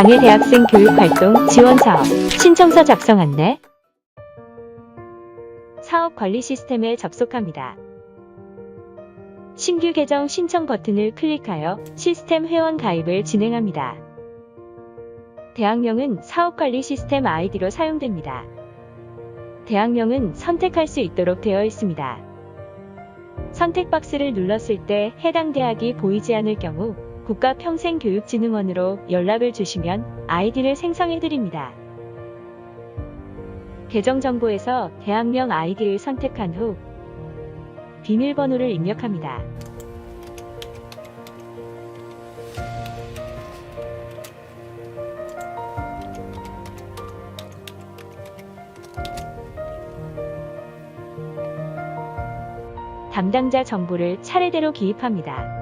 장애 대학생 교육활동 지원 사업 신청서 작성 안내. 사업 관리 시스템에 접속합니다. 신규 계정 신청 버튼을 클릭하여 시스템 회원 가입을 진행합니다. 대학명은 사업관리 시스템 아이디로 사용됩니다. 대학명은 선택할 수 있도록 되어 있습니다. 선택 박스를 눌렀을 때 해당 대학이 보이지 않을 경우 국가평생교육진흥원으로 연락을 주시면 아이디를 생성해 드립니다. 계정 정보에서 대학명 아이디를 선택한 후 비밀번호를 입력합니다. 담당자 정보를 차례대로 기입합니다.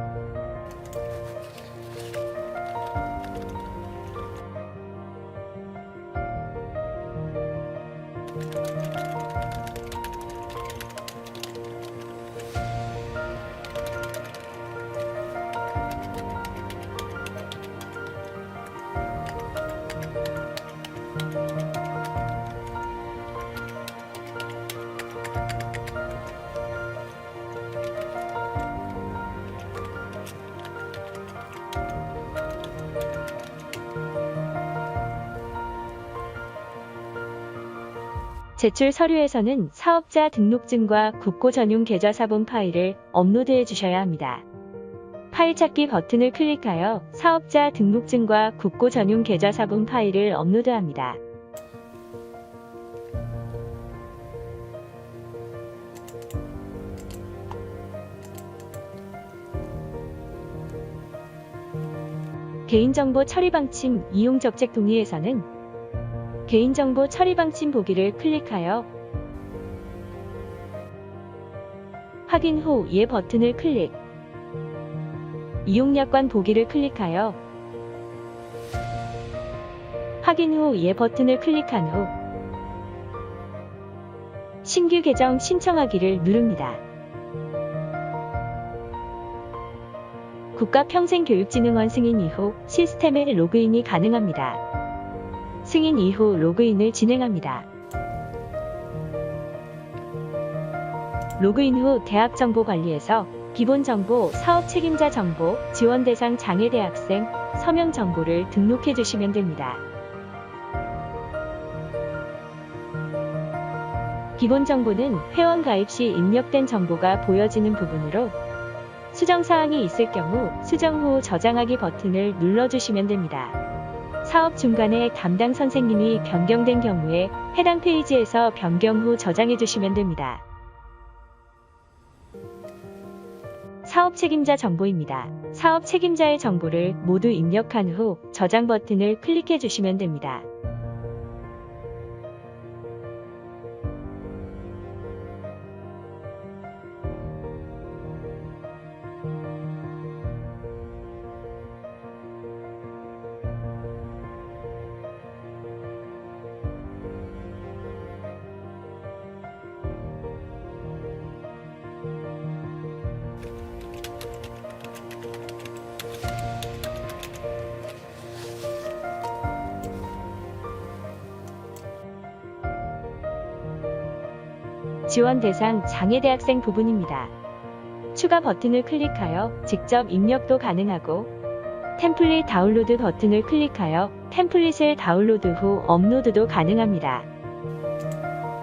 제출 서류에서는 사업자 등록증과 국고 전용 계좌 사본 파일을 업로드해 주셔야 합니다. 파일 찾기 버튼을 클릭하여 사업자 등록증과 국고 전용 계좌 사본 파일을 업로드합니다. 개인정보 처리 방침 이용 적책 동의에서는 개인정보 처리 방침 보기를 클릭하여 확인 후 예 버튼을 클릭. 이용약관 보기를 클릭하여 확인 후 예 버튼을 클릭한 후 신규 계정 신청하기를 누릅니다. 국가평생교육진흥원 승인 이후 시스템에 로그인이 가능합니다. 승인 이후 로그인을 진행합니다. 로그인 후 대학 정보 관리에서 기본 정보, 사업 책임자 정보, 지원 대상 장애 대학생, 서명 정보를 등록해 주시면 됩니다. 기본 정보는 회원 가입 시 입력된 정보가 보여지는 부분으로 수정 사항이 있을 경우 수정 후 저장하기 버튼을 눌러주시면 됩니다. 사업 중간에 담당 선생님이 변경된 경우에 해당 페이지에서 변경 후 저장해 주시면 됩니다. 사업 책임자 정보입니다. 사업 책임자의 정보를 모두 입력한 후 저장 버튼을 클릭해 주시면 됩니다. 지원 대상 장애 대학생 부분입니다. 추가 버튼을 클릭하여 직접 입력도 가능하고 템플릿 다운로드 버튼을 클릭하여 템플릿을 다운로드 후 업로드도 가능합니다.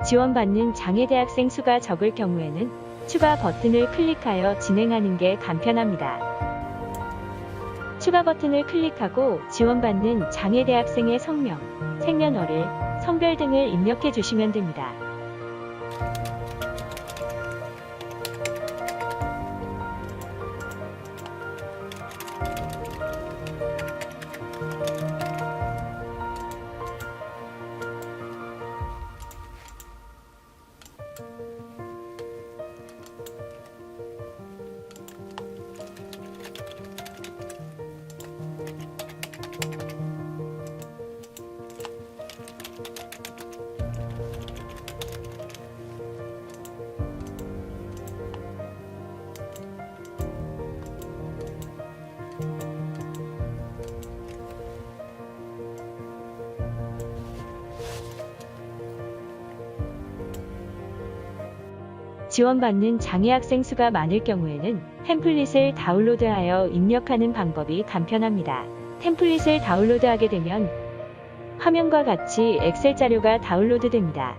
지원받는 장애 대학생 수가 적을 경우에는 추가 버튼을 클릭하여 진행하는 게 간편합니다. 추가 버튼을 클릭하고 지원받는 장애 대학생의 성명, 생년월일, 성별 등을 입력해 주시면 됩니다. 지원받는 장애 학생 수가 많을 경우에는 템플릿을 다운로드하여 입력하는 방법이 간편합니다. 템플릿을 다운로드하게 되면 화면과 같이 엑셀 자료가 다운로드됩니다.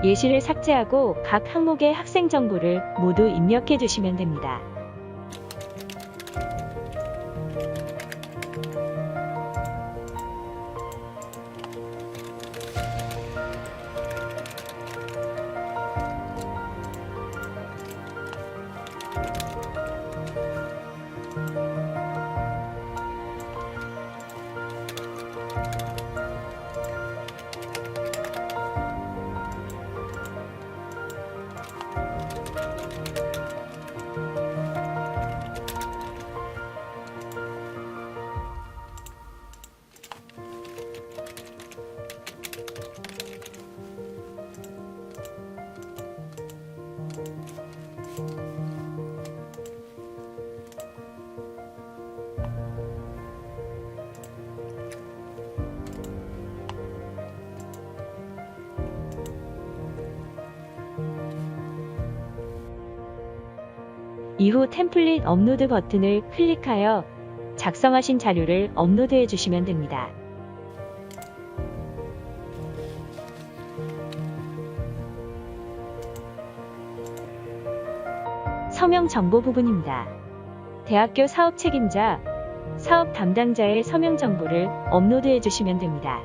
예시를 삭제하고 각 항목의 학생 정보를 모두 입력해 주시면 됩니다. 이후 템플릿 업로드 버튼을 클릭하여 작성하신 자료를 업로드해 주시면 됩니다. 서명 정보 부분입니다. 대학교 사업 책임자, 사업 담당자의 서명 정보를 업로드해 주시면 됩니다.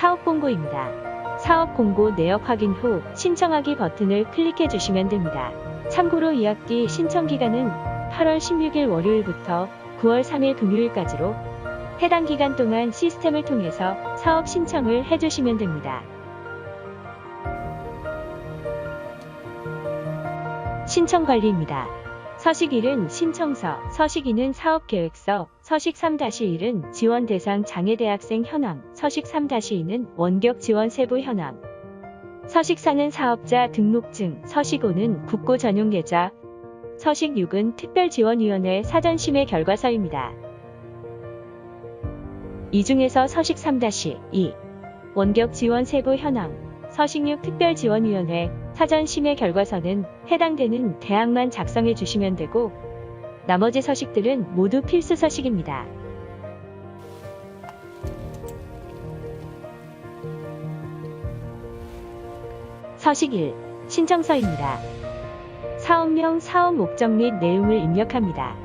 사업 공고입니다. 사업 공고 내역 확인 후 신청하기 버튼을 클릭해 주시면 됩니다. 참고로 2학기 신청 기간은 8월 16일 월요일부터 9월 3일 금요일까지로 해당 기간 동안 시스템을 통해서 사업 신청을 해주시면 됩니다. 신청 관리입니다. 서식 1은 신청서, 서식 2는 사업계획서, 서식 3-1은 지원 대상 장애대학생 현황, 서식 3-2는 원격 지원 세부 현황, 서식 4는 사업자 등록증, 서식 5는 국고 전용 계좌, 서식 6은 특별지원위원회 사전심의 결과서입니다. 이 중에서 서식 3-2 원격 지원 세부 현황, 서식 6 특별지원위원회 사전심의 결과서는 해당되는 대학만 작성해 주시면 되고 나머지 서식들은 모두 필수 서식입니다. 서식 1. 신청서입니다. 사업명, 사업 목적 및 내용을 입력합니다.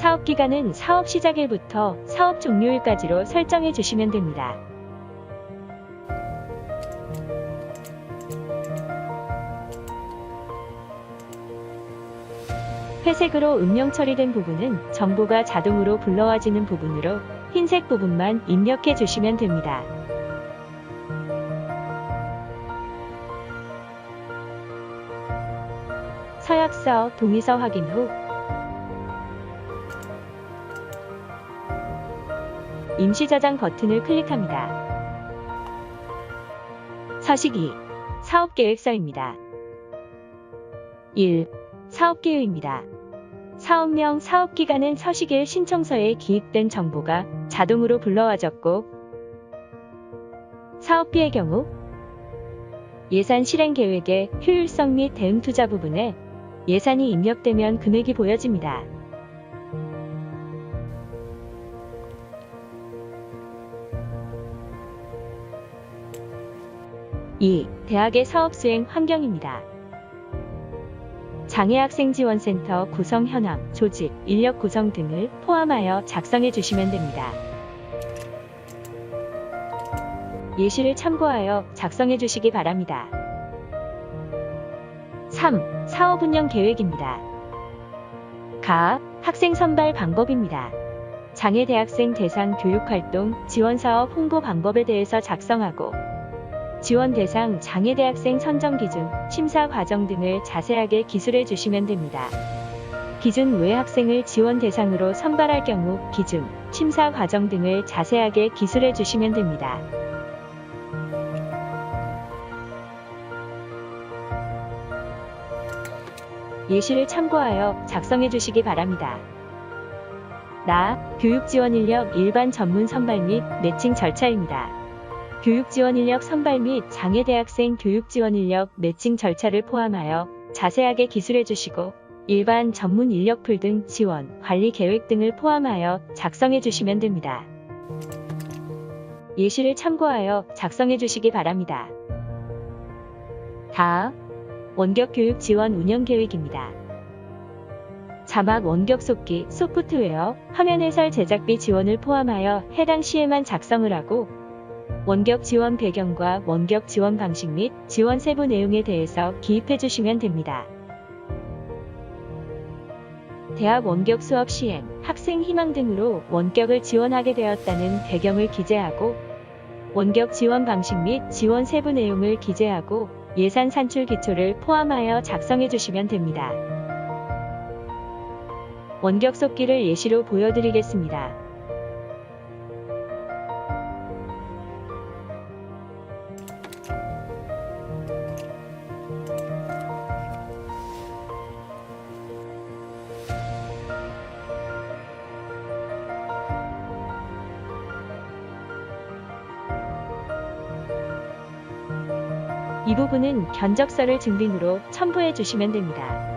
사업기간은 사업 시작일부터 사업 종료일까지로 설정해 주시면 됩니다. 회색으로 음영 처리된 부분은 정보가 자동으로 불러와지는 부분으로 흰색 부분만 입력해 주시면 됩니다. 서약서, 동의서 확인 후 임시 저장 버튼을 클릭합니다. 서식 2. 사업계획서입니다. 1. 사업계획입니다. 사업명, 사업기간은 서식 1 신청서에 기입된 정보가 자동으로 불러와졌고 사업비의 경우 예산 실행 계획의 효율성 및 대응 투자 부분에 예산이 입력되면 금액이 보여집니다. 2. 대학의 사업 수행 환경입니다. 장애학생지원센터 구성 현황, 조직, 인력 구성 등을 포함하여 작성해 주시면 됩니다. 예시를 참고하여 작성해 주시기 바랍니다. 3. 사업 운영 계획입니다. 가, 학생 선발 방법입니다. 장애 대학생 대상 교육활동, 지원사업 홍보 방법에 대해서 작성하고 지원 대상 장애 대학생 선정 기준, 심사 과정 등을 자세하게 기술해 주시면 됩니다. 기준 외 학생을 지원 대상으로 선발할 경우 기준, 심사 과정 등을 자세하게 기술해 주시면 됩니다. 예시를 참고하여 작성해 주시기 바랍니다. 교육지원인력 일반 전문 선발 및 매칭 절차입니다. 교육지원인력 선발 및 장애대학생 교육지원인력 매칭 절차를 포함하여 자세하게 기술해 주시고 일반 전문 인력풀 등 지원, 관리 계획 등을 포함하여 작성해 주시면 됩니다. 예시를 참고하여 작성해 주시기 바랍니다. 다음, 원격 교육 지원 운영 계획입니다. 자막 원격 속기, 소프트웨어, 화면 해설 제작비 지원을 포함하여 해당 시에만 작성을 하고 원격 지원 배경과 원격 지원 방식 및 지원 세부 내용에 대해서 기입해 주시면 됩니다. 대학 원격 수업 시행, 학생 희망 등으로 원격을 지원하게 되었다는 배경을 기재하고 원격 지원 방식 및 지원 세부 내용을 기재하고 예산 산출 기초를 포함하여 작성해 주시면 됩니다. 원격 속기를 예시로 보여드리겠습니다. 이 부분은 견적서를 증빙으로 첨부해 주시면 됩니다.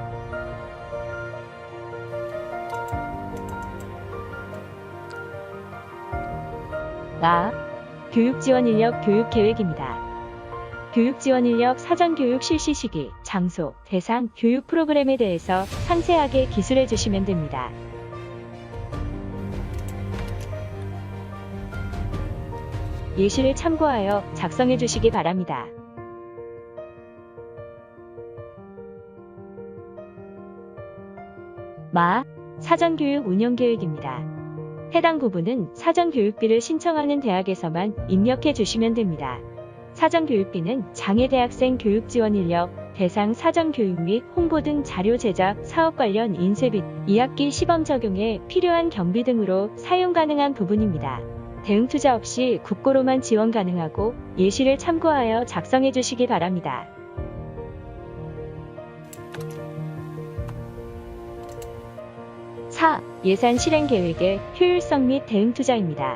교육지원인력 교육계획입니다. 교육지원인력 사전교육 실시 시기, 장소, 대상, 교육 프로그램에 대해서 상세하게 기술해 주시면 됩니다. 예시를 참고하여 작성해 주시기 바랍니다. 사전교육 운영계획입니다. 해당 부분은 사전교육비를 신청하는 대학에서만 입력해 주시면 됩니다. 사전교육비는 장애대학생 교육지원인력, 대상 사전교육 및 홍보 등 자료 제작, 사업 관련 인쇄 및 2학기 시범 적용에 필요한 경비 등으로 사용 가능한 부분입니다. 대응 투자 없이 국고로만 지원 가능하고 예시를 참고하여 작성해 주시기 바랍니다. 예산 실행 계획의 효율성 및 대응 투자입니다.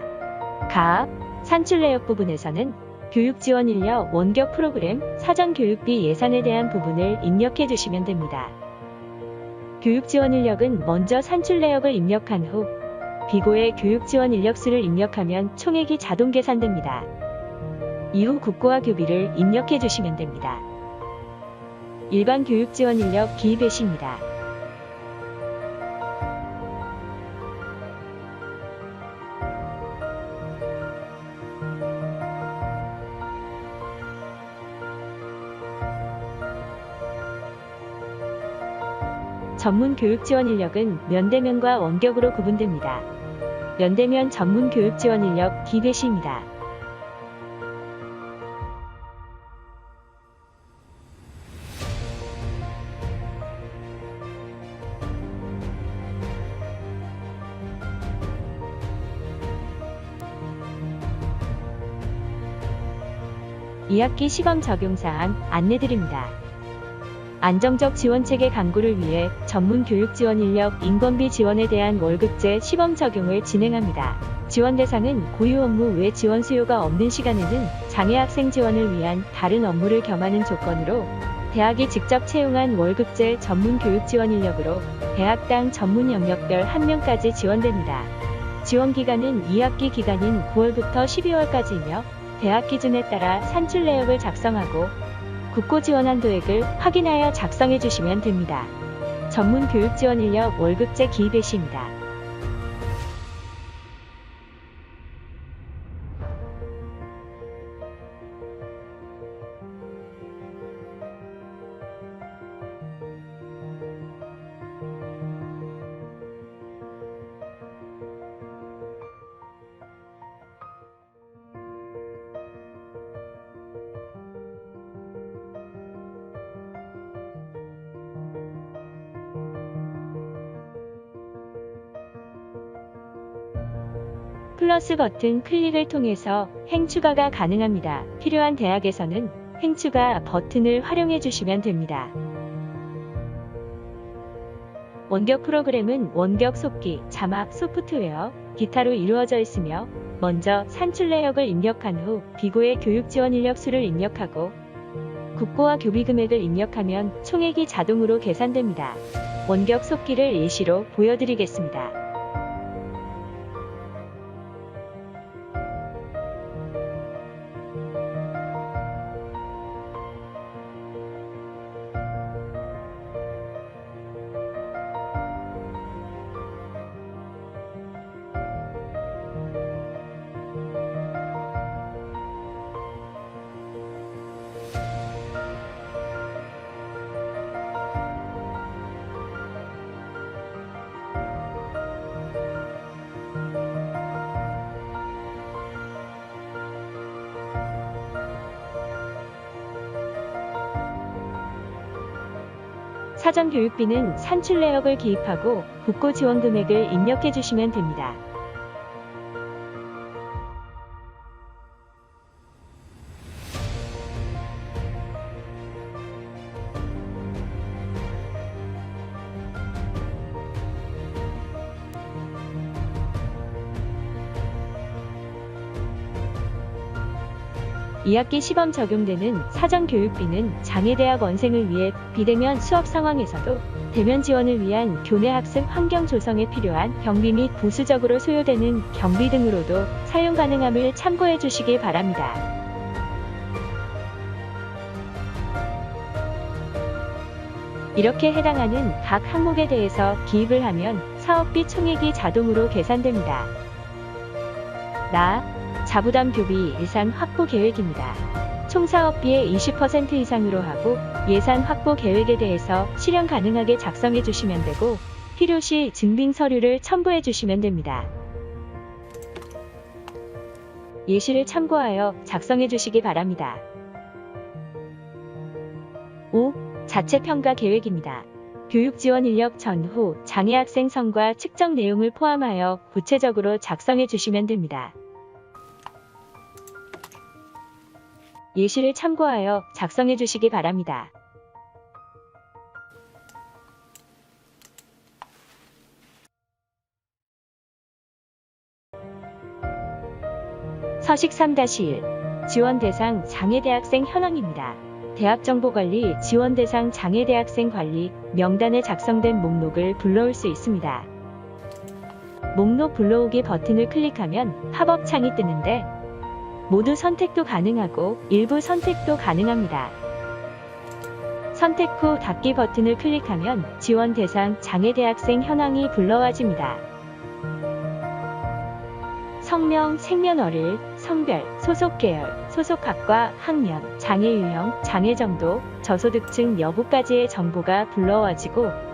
산출 내역 부분에서는 교육지원인력 원격 프로그램 사전교육비 예산에 대한 부분을 입력해 주시면 됩니다. 교육지원인력은 먼저 산출 내역을 입력한 후 비고의 교육지원 인력수를 입력하면 총액이 자동 계산됩니다. 이후 국고와 교비를 입력해 주시면 됩니다. 일반 교육지원인력 기입 예시입니다. 전문 교육 지원 인력은 면대면과 원격으로 구분됩니다. 면대면 전문 교육 지원 인력 기배시입니다. (2학기) 시범 적용사항 안내드립니다. 안정적 지원체계 강구를 위해 전문 교육 지원 인력 인건비 지원에 대한 월급제 시범 적용을 진행합니다. 지원 대상은 고유 업무 외 지원 수요가 없는 시간에는 장애 학생 지원을 위한 다른 업무를 겸하는 조건으로 대학이 직접 채용한 월급제 전문 교육 지원 인력으로 대학당 전문 영역별 1명까지 지원됩니다. 지원 기간은 2학기 기간인 9월부터 12월까지이며 대학 기준에 따라 산출 내역을 작성하고 국고 지원 한도액을 확인하여 작성해 주시면 됩니다. 전문 교육 지원 인력 월급제 기입 예시입니다. 플러스 버튼 클릭을 통해서 행추가가 가능합니다. 필요한 대학에서는 행추가 버튼을 활용해 주시면 됩니다. 원격 프로그램은 원격 속기, 자막, 소프트웨어, 기타로 이루어져 있으며 먼저 산출 내역을 입력한 후 비고의 교육 지원 인력 수를 입력하고 국고와 교비 금액을 입력하면 총액이 자동으로 계산됩니다. 원격 속기를 예시로 보여드리겠습니다. 사전 교육비는 산출 내역을 기입하고 국고 지원 금액을 입력해 주시면 됩니다. 이학기 시범 적용되는 사전 교육비는 장애대학 원생을 위해 비대면 수업 상황에서도 대면 지원을 위한 교내 학습 환경 조성에 필요한 경비 및 부수적으로 소요되는 경비 등으로도 사용 가능함을 참고해 주시기 바랍니다. 이렇게 해당하는 각 항목에 대해서 기입을 하면 사업비 총액이 자동으로 계산됩니다. 자부담 교비 예산 확보 계획입니다. 총 사업비의 20% 이상으로 하고 예산 확보 계획에 대해서 실현 가능하게 작성해 주시면 되고 필요시 증빙 서류를 첨부해 주시면 됩니다. 예시를 참고하여 작성해 주시기 바랍니다. 5. 자체 평가 계획입니다. 교육 지원 인력 전후 장애 학생 성과 측정 내용을 포함하여 구체적으로 작성해 주시면 됩니다. 예시를 참고하여 작성해 주시기 바랍니다. 서식 3-1 지원 대상 장애대학생 현황입니다. 대학정보관리 지원 대상 장애대학생 관리 명단에 작성된 목록을 불러올 수 있습니다. 목록 불러오기 버튼을 클릭하면 팝업 창이 뜨는데 모두 선택도 가능하고 일부 선택도 가능합니다. 선택 후 닫기 버튼을 클릭하면 지원 대상 장애대학생 현황이 불러와집니다. 성명, 생년월일, 성별, 소속 계열, 소속학과, 학년, 장애 유형, 장애 정도, 저소득층 여부까지의 정보가 불러와지고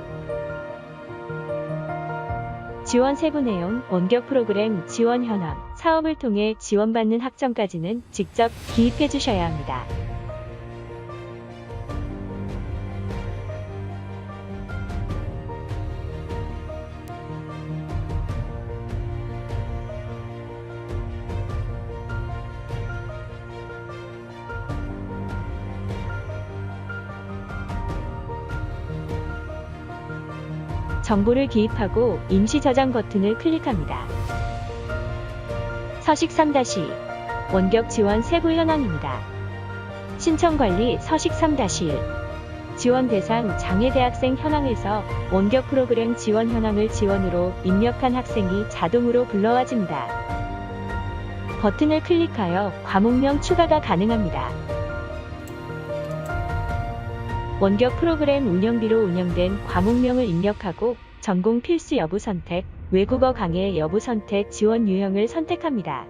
지원 세부 내용, 원격 프로그램 지원 현황, 사업을 통해 지원받는 학점까지는 직접 기입해 주셔야 합니다. 정보를 기입하고 임시 저장 버튼을 클릭합니다. 서식 3-2 원격 지원 세부 현황입니다. 신청 관리 서식 3-1 지원 대상 장애대학생 현황에서 원격 프로그램 지원 현황을 지원으로 입력한 학생이 자동으로 불러와집니다. 버튼을 클릭하여 과목명 추가가 가능합니다. 원격 프로그램 운영비로 운영된 과목명을 입력하고 전공 필수 여부 선택, 외국어 강의 여부 선택 지원 유형을 선택합니다.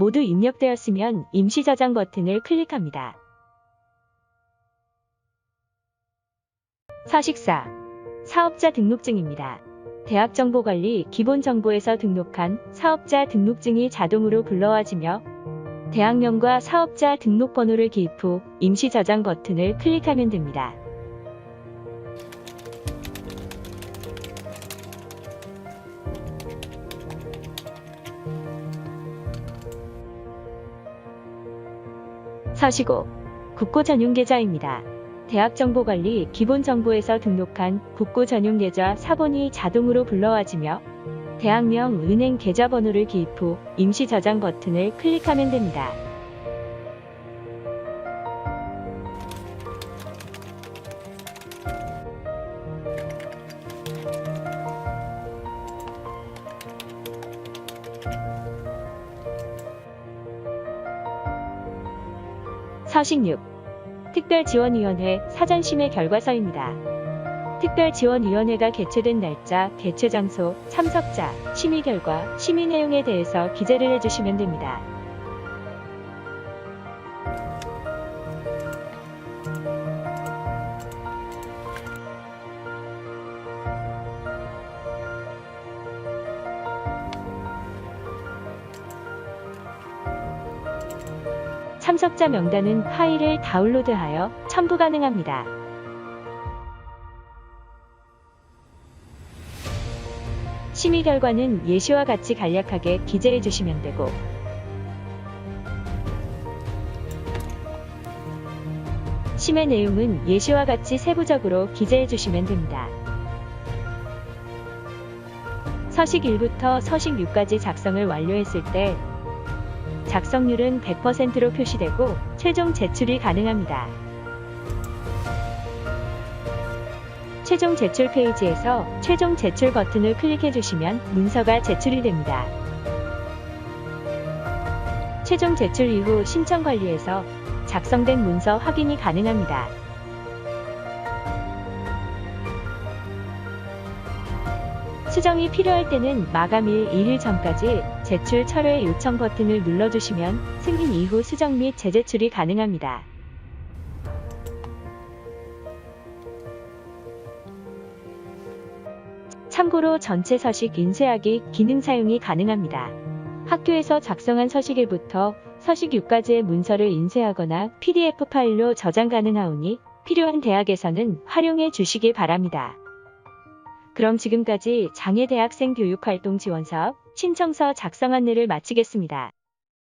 모두 입력되었으면 임시 저장 버튼을 클릭합니다. 서식 4. 사업자 등록증입니다. 대학정보관리 기본정보에서 등록한 사업자 등록증이 자동으로 불러와지며 대학명과 사업자 등록번호를 기입 후 임시 저장 버튼을 클릭하면 됩니다. 서식5. 국고 전용 계좌입니다. 대학정보관리 기본정보에서 등록한 국고 전용 계좌 사본이 자동으로 불러와지며 대학명 은행 계좌번호를 기입 후 임시 저장 버튼을 클릭하면 됩니다. 서식6. 특별지원위원회 사전심의 결과서입니다. 특별지원위원회가 개최된 날짜, 개최 장소, 참석자, 심의 결과, 심의 내용에 대해서 기재를 해주시면 됩니다. 참석자 명단은 파일을 다운로드하여 첨부 가능합니다. 심의 결과는 예시와 같이 간략하게 기재해 주시면 되고 심의 내용은 예시와 같이 세부적으로 기재해 주시면 됩니다. 서식 1부터 서식 6까지 작성을 완료했을 때 작성률은 100%로 표시되고 최종 제출이 가능합니다. 최종 제출 페이지에서 최종 제출 버튼을 클릭해 주시면 문서가 제출이 됩니다. 최종 제출 이후 신청 관리에서 작성된 문서 확인이 가능합니다. 수정이 필요할 때는 마감일 1일 전까지 제출 철회 요청 버튼을 눌러주시면 승인 이후 수정 및 재제출이 가능합니다. 참고로 전체 서식 인쇄하기 기능 사용이 가능합니다. 학교에서 작성한 서식 1부터 서식 6까지의 문서를 인쇄하거나 PDF 파일로 저장 가능하오니 필요한 대학에서는 활용해 주시기 바랍니다. 그럼 지금까지 장애대학생 교육활동 지원사업 신청서 작성 안내를 마치겠습니다.